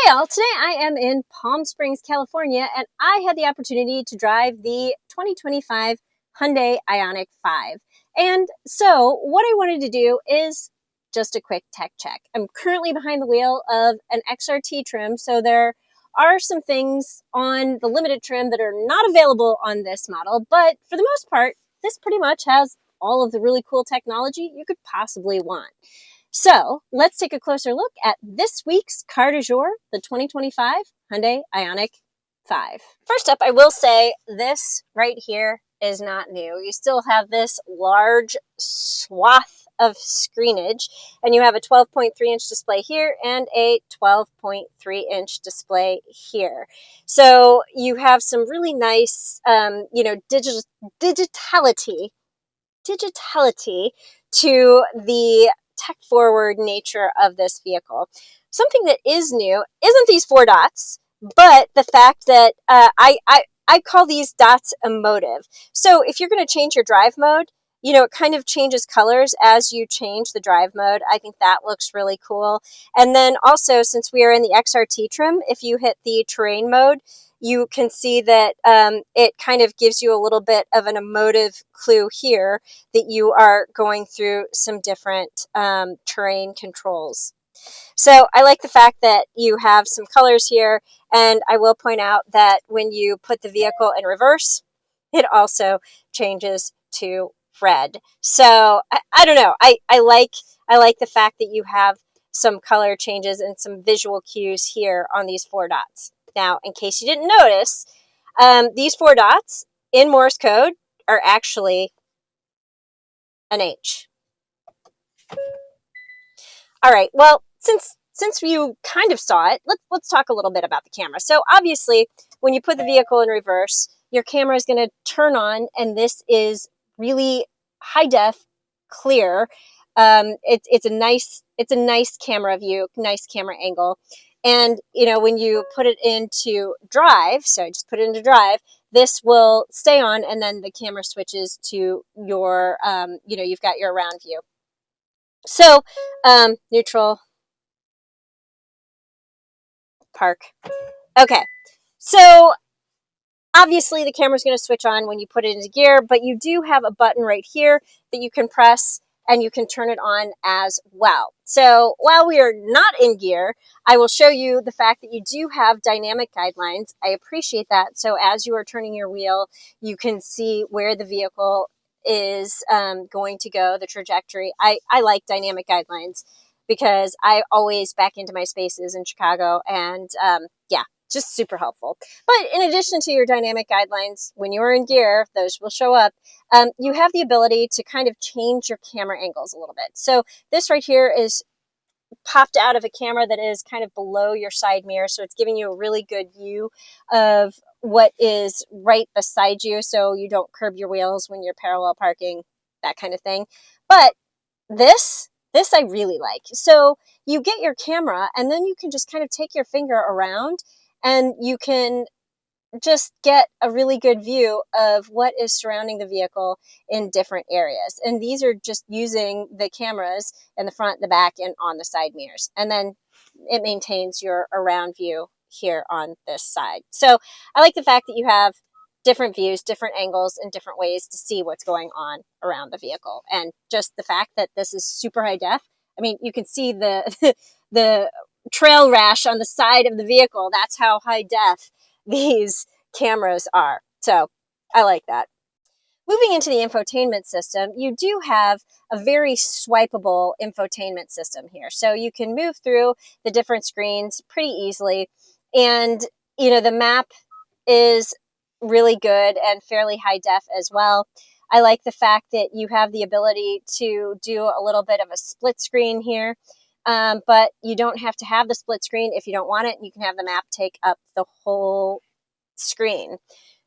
Hey all, today I am in Palm Springs, California, and I had the opportunity to drive the 2025 Hyundai Ioniq 5. And so what I wanted to do is just a quick tech check. I'm currently behind the wheel of an XRT trim, so there are some things on the limited trim that are not available on this model, but for the most part, this pretty much has all of the really cool technology you could possibly want. So let's take a closer look at this week's car du jour, the 2025 Hyundai Ioniq 5. First up, I will say this right here is not new. You still have this large swath of screenage, and you have a 12.3-inch display here and a 12.3-inch display here. So you have some really nice, digitality to the tech-forward nature of this vehicle. Something that is new isn't these four dots, but the fact that I call these dots emotive. So if you're going to change your drive mode, it kind of changes colors as you change the drive mode. I think that looks really cool. And then also, since we are in the XRT trim, if you hit the terrain mode, you can see that it kind of gives you a little bit of an emotive clue here that you are going through some different terrain controls. So I like the fact that you have some colors here, and I will point out that when you put the vehicle in reverse, it also changes to red. So I don't know. I like the fact that you have some color changes and some visual cues here on these four dots. Now, in case you didn't notice, these four dots in Morse code are actually an H. All right, well, since you kind of saw it, let's talk a little bit about the camera. So obviously, when you put the vehicle in reverse, your camera is going to turn on, and this is really high def, clear. It's a nice camera view, nice camera angle. And when you put it into drive, so I just put it into drive, this will stay on, and then the camera switches to your, you've got your around view. So, neutral, park. Okay, so obviously the camera's going to switch on when you put it into gear, but you do have a button right here that you can press and you can turn it on as well. So while we are not in gear, I will show you the fact that you do have dynamic guidelines. I appreciate that. So as you are turning your wheel, you can see where the vehicle is going to go, the trajectory. I like dynamic guidelines because I always back into my spaces in Chicago, and just super helpful. But in addition to your dynamic guidelines, when you are in gear, those will show up. You have the ability to kind of change your camera angles a little bit. So this right here is popped out of a camera that is kind of below your side mirror. So it's giving you a really good view of what is right beside you, so you don't curb your wheels when you're parallel parking, that kind of thing. But this I really like. So you get your camera, and then you can just kind of take your finger around, and you can just get a really good view of what is surrounding the vehicle in different areas. And these are just using the cameras in the front, the back, and on the side mirrors. And then it maintains your around view here on this side. So I like the fact that you have different views, different angles, and different ways to see what's going on around the vehicle. And just the fact that this is super high def. I mean, you can see the the trail rash on the side of the vehicle. That's how high def these cameras are. So I like that. Moving into the infotainment system, you do have a very swipeable infotainment system here. So you can move through the different screens pretty easily. And, the map is really good and fairly high def as well. I like the fact that you have the ability to do a little bit of a split screen here. But you don't have to have the split screen if you don't want it. You can have the map take up the whole screen.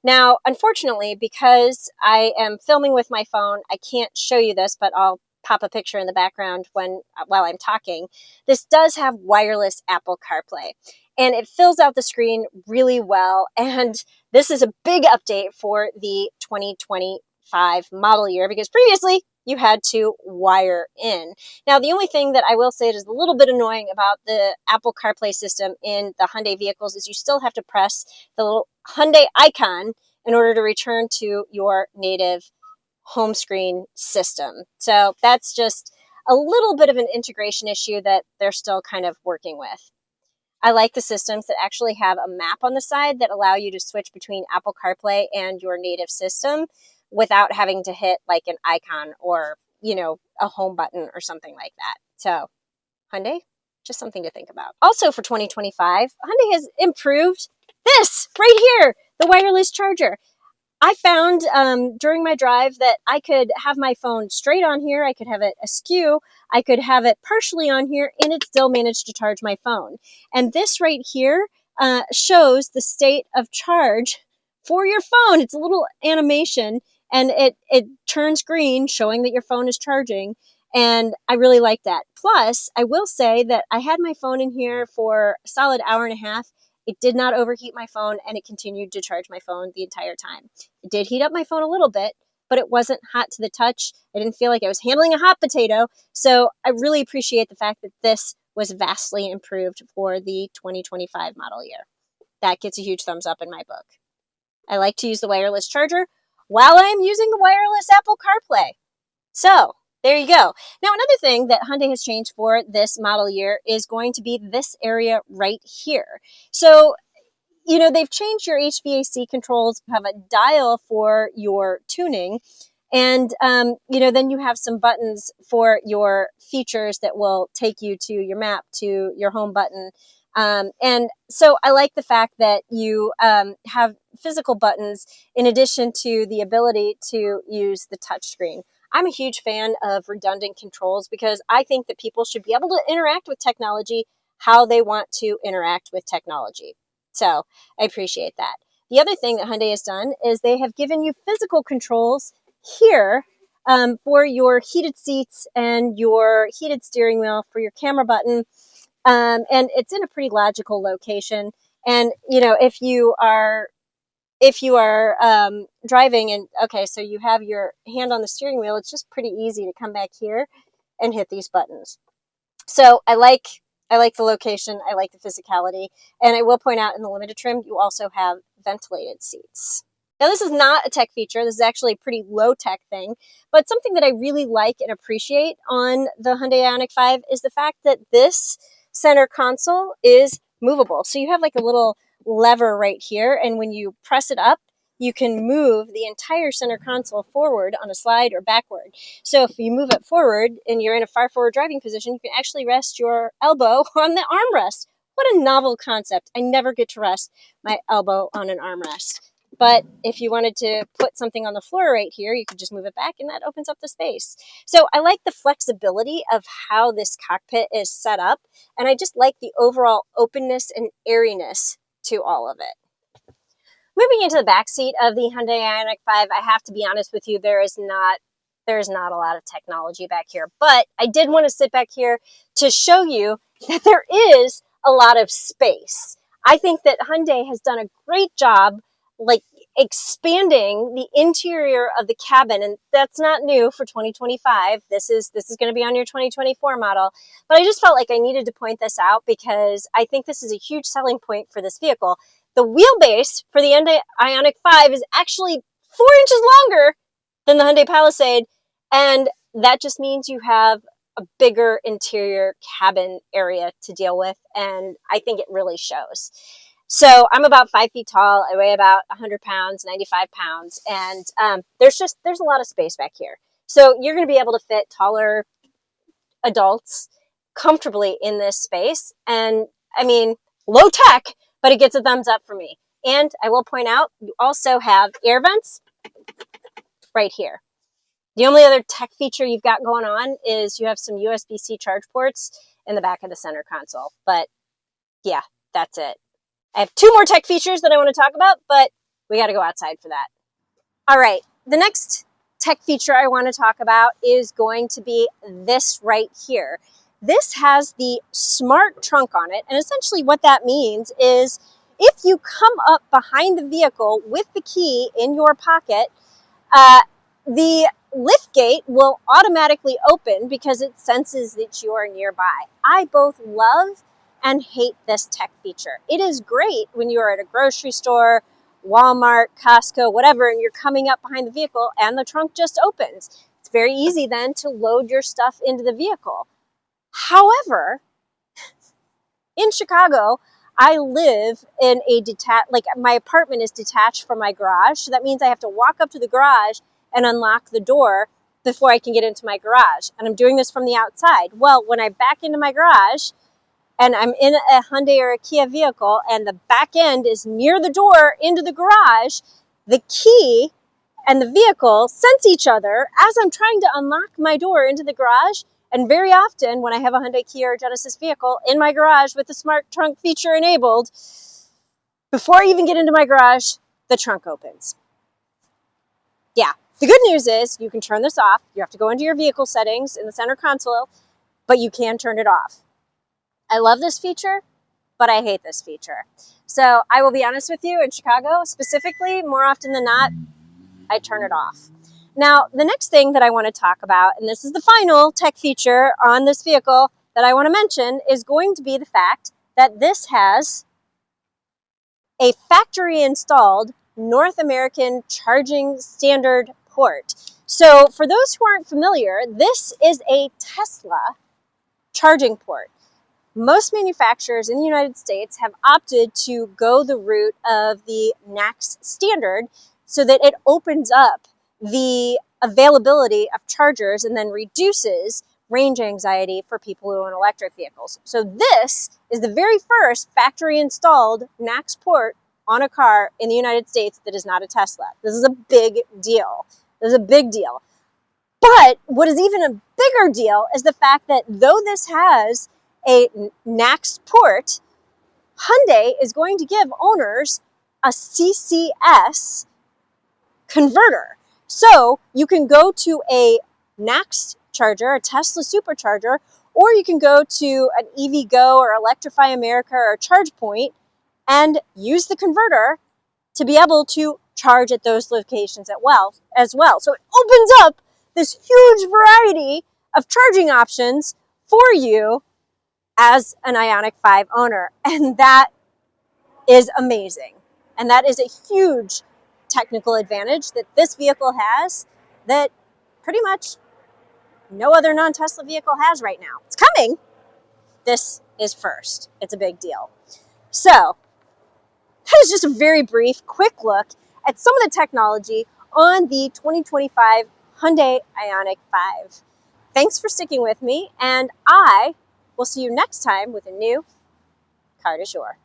Now, unfortunately, because I am filming with my phone, I can't show you this, but I'll pop a picture in the background while I'm talking. This does have wireless Apple CarPlay, and it fills out the screen really well. And this is a big update for the 2025 model year, because previously you had to wire in. Now, the only thing that I will say is a little bit annoying about the Apple CarPlay system in the Hyundai vehicles is you still have to press the little Hyundai icon in order to return to your native home screen system. So that's just a little bit of an integration issue that they're still kind of working with. I like the systems that actually have a map on the side that allow you to switch between Apple CarPlay and your native system without having to hit like an icon or, a home button or something like that. So Hyundai, just something to think about. Also for 2025, Hyundai has improved this right here, the wireless charger. I found during my drive that I could have my phone straight on here. I could have it askew. I could have it partially on here, and it still managed to charge my phone. And this right here shows the state of charge for your phone. It's a little animation, and it turns green, showing that your phone is charging. And I really like that. Plus, I will say that I had my phone in here for a solid hour and a half. It did not overheat my phone, and it continued to charge my phone the entire time. It did heat up my phone a little bit, but it wasn't hot to the touch. I didn't feel like I was handling a hot potato. So I really appreciate the fact that this was vastly improved for the 2025 model year. That gets a huge thumbs up in my book. I like to use the wireless charger while I'm using the wireless Apple CarPlay. So there you go. Now, another thing that Hyundai has changed for this model year is going to be this area right here. So, they've changed your HVAC controls, have a dial for your tuning, and, then you have some buttons for your features that will take you to your map, to your home button. And so I like the fact that you have physical buttons in addition to the ability to use the touchscreen. I'm a huge fan of redundant controls because I think that people should be able to interact with technology how they want to interact with technology. So I appreciate that. The other thing that Hyundai has done is they have given you physical controls here for your heated seats and your heated steering wheel, for your camera button. And it's in a pretty logical location. And, if you are driving and, okay, so you have your hand on the steering wheel, it's just pretty easy to come back here and hit these buttons. So I like the location. I like the physicality. And I will point out in the limited trim, you also have ventilated seats. Now, this is not a tech feature. This is actually a pretty low tech thing, but something that I really like and appreciate on the Hyundai Ioniq 5 is the fact that this center console is movable. So you have like a little lever right here, and when you press it up, you can move the entire center console forward on a slide or backward. So if you move it forward and you're in a far forward driving position, you can actually rest your elbow on the armrest. What a novel concept. I never get to rest my elbow on an armrest. But if you wanted to put something on the floor right here, you could just move it back and that opens up the space. So I like the flexibility of how this cockpit is set up. And I just like the overall openness and airiness to all of it. Moving into the back seat of the Hyundai Ioniq 5, I have to be honest with you, there is not a lot of technology back here. But I did want to sit back here to show you that there is a lot of space. I think that Hyundai has done a great job like expanding the interior of the cabin, and that's not new for 2025. This is going to be on your 2024 model, but I just felt like I needed to point this out because I think this is a huge selling point for this vehicle. The wheelbase for the Hyundai Ioniq 5 is actually 4 inches longer than the Hyundai Palisade, and that just means you have a bigger interior cabin area to deal with, and I think it really shows. So I'm about 5 feet tall. I weigh about 100 pounds, 95 pounds. And there's a lot of space back here. So you're going to be able to fit taller adults comfortably in this space. And I mean, low tech, but it gets a thumbs up for me. And I will point out, you also have air vents right here. The only other tech feature you've got going on is you have some USB-C charge ports in the back of the center console. But yeah, that's it. I have 2 more tech features that I want to talk about, but we got to go outside for that. All right, the next tech feature I want to talk about is going to be this right here. This has the smart trunk on it, and essentially what that means is if you come up behind the vehicle with the key in your pocket, the liftgate will automatically open because it senses that you are nearby. I both love and hate this tech feature. It is great when you're at a grocery store, Walmart, Costco, whatever, and you're coming up behind the vehicle and the trunk just opens. It's very easy then to load your stuff into the vehicle. However, in Chicago, I live in a my apartment is detached from my garage. So that means I have to walk up to the garage and unlock the door before I can get into my garage. And I'm doing this from the outside. Well, when I back into my garage and I'm in a Hyundai or a Kia vehicle and the back end is near the door into the garage, the key and the vehicle sense each other as I'm trying to unlock my door into the garage. And very often when I have a Hyundai, Kia, or Genesis vehicle in my garage with the smart trunk feature enabled, before I even get into my garage, the trunk opens. Yeah, the good news is you can turn this off. You have to go into your vehicle settings in the center console, but you can turn it off. I love this feature, but I hate this feature. So I will be honest with you, in Chicago specifically, more often than not, I turn it off. Now, the next thing that I want to talk about, and this is the final tech feature on this vehicle that I want to mention, is going to be the fact that this has a factory installed North American charging standard port. So for those who aren't familiar, this is a Tesla charging port. Most manufacturers in the United States have opted to go the route of the NACS standard so that it opens up the availability of chargers and then reduces range anxiety for people who own electric vehicles. So this is the very first factory installed NACS port on a car in the United States that is not a Tesla. This is a big deal. This is a big deal. But what is even a bigger deal is the fact that though this has a NACS port, Hyundai is going to give owners a CCS converter. So you can go to a NACS charger, a Tesla supercharger, or you can go to an EVgo or Electrify America or ChargePoint and use the converter to be able to charge at those locations as well. So it opens up this huge variety of charging options for you as an Ioniq 5 owner. And that is amazing. And that is a huge technical advantage that this vehicle has that pretty much no other non-Tesla vehicle has right now. It's coming. This is first. It's a big deal. So that is just a very brief, quick look at some of the technology on the 2025 Hyundai Ioniq 5. Thanks for sticking with me, and I will see you next time with a new Car du Jour.